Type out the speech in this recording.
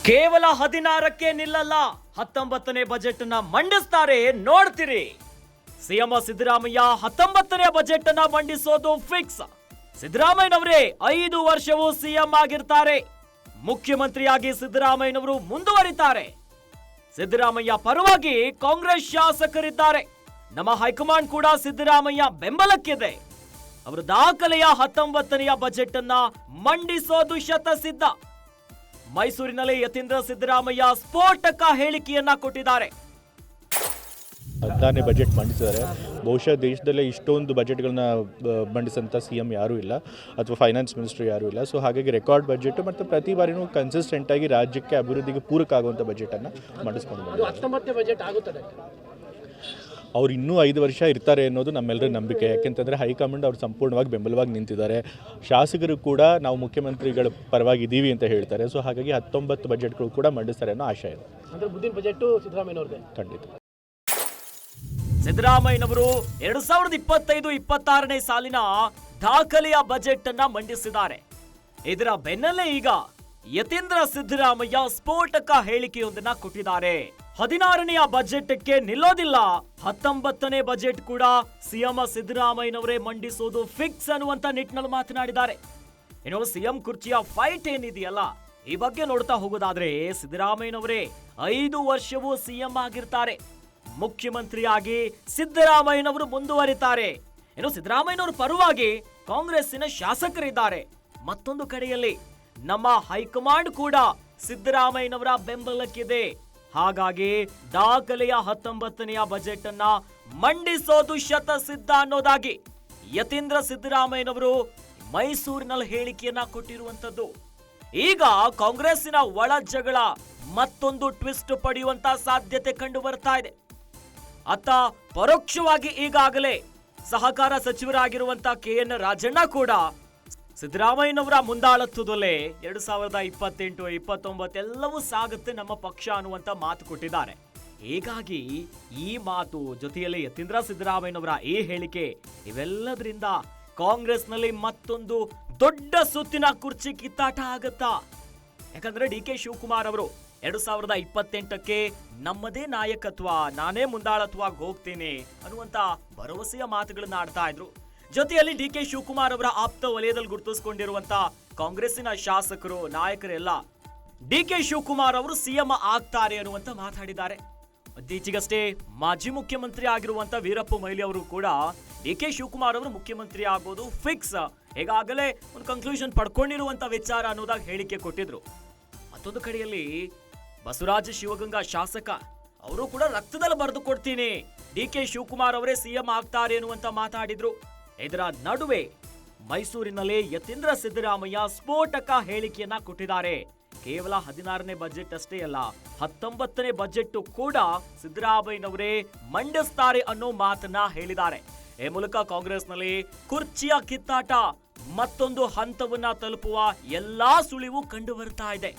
ಕೇವಲ 16ಕ್ಕೆ ನಿಲ್ಲಲ್ಲ, 19ನೇ ಬಜೆಟ್ ಅನ್ನ ಮಂಡಿಸ್ತಾರೆ, ನೋಡ್ತೀರಿ. ಸಿಎಂ ಸಿದ್ದರಾಮಯ್ಯ 19ನೇ ಬಜೆಟ್ ಅನ್ನ ಮಂಡಿಸೋದು ಫಿಕ್ಸ್. ಸಿದ್ದರಾಮಯ್ಯನವರೇ 5 ವರ್ಷವೂ ಸಿಎಂ ಆಗಿರ್ತಾರೆ. ಮುಖ್ಯಮಂತ್ರಿಯಾಗಿ ಸಿದ್ದರಾಮಯ್ಯನವರು ಮುಂದುವರಿತಾರೆ. ಸಿದ್ದರಾಮಯ್ಯ ಪರವಾಗಿ ಕಾಂಗ್ರೆಸ್ ಶಾಸಕರಿದ್ದಾರೆ. ನಮ್ಮ ಹೈಕಮಾಂಡ್ ಕೂಡ ಸಿದ್ದರಾಮಯ್ಯ ಬೆಂಬಲಕ್ಕಿದೆ. ಅವರ ದಾಖಲೆಯ 19ನೇ ಬಜೆಟ್ ಅನ್ನ ಮಂಡಿಸೋದು ಶತಸಿದ್ಧ. ಮೈಸೂರಿನಲ್ಲಿ ಯತೀಂದ್ರ ಸಿದ್ದರಾಮಯ್ಯ ಸ್ಫೋಟಕ ಹೇಳಿಕೆಯನ್ನ ಕೊಟ್ಟಿದ್ದಾರೆ. 16ನೇ ಬಜೆಟ್ ಮಂಡಿಸಿದ್ದಾರೆ. ಬಹುಶಃ ದೇಶದಲ್ಲೇ ಇಷ್ಟೊಂದು ಬಜೆಟ್ಗಳನ್ನ ಮಂಡಿಸಂತ ಸಿಎಂ ಯಾರೂ ಇಲ್ಲ, ಅಥವಾ ಫೈನಾನ್ಸ್ ಮಿನಿಸ್ಟರ್ ಯಾರೂ ಇಲ್ಲ. ಸೊ ಹಾಗಾಗಿ ರೆಕಾರ್ಡ್ ಬಜೆಟ್ ಮತ್ತು ಪ್ರತಿ ಬಾರಿನೂ ಕನ್ಸಿಸ್ಟೆಂಟ್ ಆಗಿ ರಾಜ್ಯಕ್ಕೆ ಅಭಿವೃದ್ಧಿಗೆ ಪೂರಕ ಆಗುವಂಥ ಬಜೆಟನ್ನು ಮಂಡಿಸ್ಕೊಂಡು ಅವ್ರು ಇನ್ನೂ 5 ವರ್ಷ ಇರ್ತಾರೆ ಅನ್ನೋದು ನಮ್ಮೆಲ್ಲರ ನಂಬಿಕೆ. ಯಾಕೆಂತಂದರೆ ಹೈಕಮಾಂಡ್ ಅವ್ರು ಸಂಪೂರ್ಣವಾಗಿ ಬೆಂಬಲವಾಗಿ ನಿಂತಿದ್ದಾರೆ. ಶಾಸಕರು ಕೂಡ ನಾವು ಮುಖ್ಯಮಂತ್ರಿಗಳ ಪರವಾಗಿದ್ದೀವಿ ಅಂತ ಹೇಳ್ತಾರೆ. ಸೊ ಹಾಗಾಗಿ 19 ಬಜೆಟ್ಗಳು ಕೂಡ ಮಂಡಿಸ್ತಾರೆ ಅನ್ನೋ ಆಶಯ ಇದೆ. ಖಂಡಿತ ಸಿದ್ದರಾಮಯ್ಯನವರು 2025-26ನೇ ಸಾಲಿನ ದಾಖಲೆಯ ಬಜೆಟ್ ಅನ್ನ ಮಂಡಿಸಿದ್ದಾರೆ. ಇದರ ಬೆನ್ನಲ್ಲೇ ಈಗ ಯತೀಂದ್ರ ಸಿದ್ದರಾಮಯ್ಯ ಸ್ಫೋಟಕ ಹೇಳಿಕೆಯೊಂದನ್ನ ಕೊಟ್ಟಿದ್ದಾರೆ. 16ನೇ ಬಜೆಟ್ಗೆ ನಿಲ್ಲೋದಿಲ್ಲ, 19ನೇ ಬಜೆಟ್ ಕೂಡ ಸಿಎಂ ಸಿದ್ದರಾಮಯ್ಯನವರೇ ಮಂಡಿಸೋದು ಫಿಕ್ಸ್ ಅನ್ನುವಂತ ನಿಟ್ಟಿನಲ್ಲಿ ಮಾತನಾಡಿದ್ದಾರೆ. ಇನ್ನು ಸಿಎಂ ಕುರ್ಚಿಯ ಫೈಟ್ ಏನಿದೆಯಲ್ಲ, ಈ ಬಗ್ಗೆ ನೋಡ್ತಾ ಹೋಗೋದಾದ್ರೆ ಸಿದ್ದರಾಮಯ್ಯನವರೇ 5 ವರ್ಷವೂ ಸಿಎಂ ಆಗಿರ್ತಾರೆ. ಮುಖ್ಯಮಂತ್ರಿಯಾಗಿ ಸಿದ್ದರಾಮಯ್ಯನವರು ಮುಂದುವರಿತಾರೆ. ಇನ್ನು ಸಿದ್ದರಾಮಯ್ಯನವರ ಪರವಾಗಿ ಕಾಂಗ್ರೆಸ್ಸಿನ ಶಾಸಕರಿದ್ದಾರೆ. ಮತ್ತೊಂದು ಕಡೆಯಲ್ಲಿ ನಮ್ಮ ಹೈಕಮಾಂಡ್ ಕೂಡ ಸಿದ್ದರಾಮಯ್ಯನವರ ಬೆಂಬಲಕ್ಕಿದೆ. ಹಾಗಾಗಿ ದಾಖಲೆಯ 19ನೇ ಬಜೆಟ್ ಅನ್ನ ಮಂಡಿಸೋದು ಶತಸಿದ್ಧ ಅನ್ನೋದಾಗಿ ಯತೀಂದ್ರ ಸಿದ್ದರಾಮಯ್ಯನವರು ಮೈಸೂರಿನಲ್ಲಿ ಹೇಳಿಕೆಯನ್ನ ಕೊಟ್ಟಿರುವಂತದ್ದು. ಈಗ ಕಾಂಗ್ರೆಸ್ಸಿನ ಒಳ ಜಗಳ ಮತ್ತೊಂದು ಟ್ವಿಸ್ಟ್ ಪಡೆಯುವಂತ ಸಾಧ್ಯತೆ ಕಂಡು ಬರ್ತಾ ಇದೆ. ಅತ್ತ ಪರೋಕ್ಷವಾಗಿ ಈಗಾಗಲೇ ಸಹಕಾರ ಸಚಿವರಾಗಿರುವಂತ KN ರಾಜಣ್ಣ ಕೂಡ ಸಿದ್ದರಾಮಯ್ಯನವರ ಮುಂದಾಳತ್ವದಲ್ಲೇ 2028, 29 ಎಲ್ಲವೂ ಸಾಗುತ್ತೆ ನಮ್ಮ ಪಕ್ಷ ಅನ್ನುವಂತ ಮಾತು ಕೊಟ್ಟಿದ್ದಾರೆ. ಹೀಗಾಗಿ ಈ ಮಾತು ಜೊತೆಯಲ್ಲಿ ಯತೀಂದ್ರ ಸಿದ್ದರಾಮಯ್ಯನವರ ಈ ಹೇಳಿಕೆ ಇವೆಲ್ಲದರಿಂದ ಕಾಂಗ್ರೆಸ್ನಲ್ಲಿ ಮತ್ತೊಂದು ದೊಡ್ಡ ಸುತ್ತಿನ ಕುರ್ಚಿ ಕಿತ್ತಾಟ ಆಗತ್ತಾ? ಯಾಕಂದ್ರೆ DK ಶಿವಕುಮಾರ್ ಅವರು 2028ಕ್ಕೆ ನಮ್ಮದೇ ನಾಯಕತ್ವ, ನಾನೇ ಮುಂದಾಳತ್ವವಾಗಿ ಹೋಗ್ತೇನೆ ಅನ್ನುವಂತ ಭರವಸೆಯ ಮಾತುಗಳನ್ನ ಆಡ್ತಾ ಇದ್ರು. ಜೊತೆಯಲ್ಲಿ DK ಶಿವಕುಮಾರ್ ಅವರ ಆಪ್ತ ವಲಯದಲ್ಲಿ ಗುರುತಿಸಿಕೊಂಡಿರುವಂತ ಕಾಂಗ್ರೆಸ್ಸಿನ ಶಾಸಕರು, ನಾಯಕರೆಲ್ಲ DK ಶಿವಕುಮಾರ್ ಅವರು ಸಿಎಂ ಆಗ್ತಾರೆ ಅನ್ನುವಂತ ಮಾತಾಡಿದ್ದಾರೆ. ಇತ್ತೀಚೆಗಷ್ಟೇ ಮಾಜಿ ಮುಖ್ಯಮಂತ್ರಿ ಆಗಿರುವಂತ ವೀರಪ್ಪ ಮೊಯ್ಲಿ ಅವರು ಕೂಡ DK ಶಿವಕುಮಾರ್ ಅವರು ಮುಖ್ಯಮಂತ್ರಿ ಆಗೋದು ಫಿಕ್ಸ್, ಈಗಾಗಲೇ ಒಂದು ಕನ್ಕ್ಲೂಷನ್ ಪಡ್ಕೊಂಡಿರುವಂತ ವಿಚಾರ ಅನ್ನೋದಾಗಿ ಹೇಳಿಕೆ ಕೊಟ್ಟಿದ್ರು. ಮತ್ತೊಂದು ಕಡೆಯಲ್ಲಿ ಬಸವರಾಜ ಶಿವಗಂಗಾ ಶಾಸಕ ಅವರು ಕೂಡ ರಕ್ತದಲ್ಲಿ ಬರೆದು ಕೊಡ್ತೀನಿ, DK ಶಿವಕುಮಾರ್ ಅವರೇ ಸಿಎಂ ಆಗ್ತಾರೆ ಅನ್ನುವಂತ ಮಾತಾಡಿದ್ರು. ಇದರ ನಡುವೆ ಮೈಸೂರಿನಲ್ಲಿ ಯತೀಂದ್ರ ಸಿದ್ದರಾಮಯ್ಯ ಸ್ಫೋಟಕ ಹೇಳಿಕೆಯನ್ನ ಕೊಟ್ಟಿದ್ದಾರೆ. ಕೇವಲ 16ನೇ ಬಜೆಟ್ ಅಷ್ಟೇ ಅಲ್ಲ, 19ನೇ ಬಜೆಟ್ ಕೂಡ ಸಿದ್ದರಾಮಯ್ಯನವರೇ ಮಂಡಿಸ್ತಾರೆ ಅನ್ನೋ ಮಾತನ್ನ ಹೇಳಿದ್ದಾರೆ. ಈ ಮೂಲಕ ಕಾಂಗ್ರೆಸ್ನಲ್ಲಿ ಕುರ್ಚಿಯ ಕಿತ್ತಾಟ ಮತ್ತೊಂದು ಹಂತವನ್ನ ತಲುಪುವ ಎಲ್ಲಾ ಸುಳಿವು ಕಂಡು ಬರ್ತಾ ಇದೆ.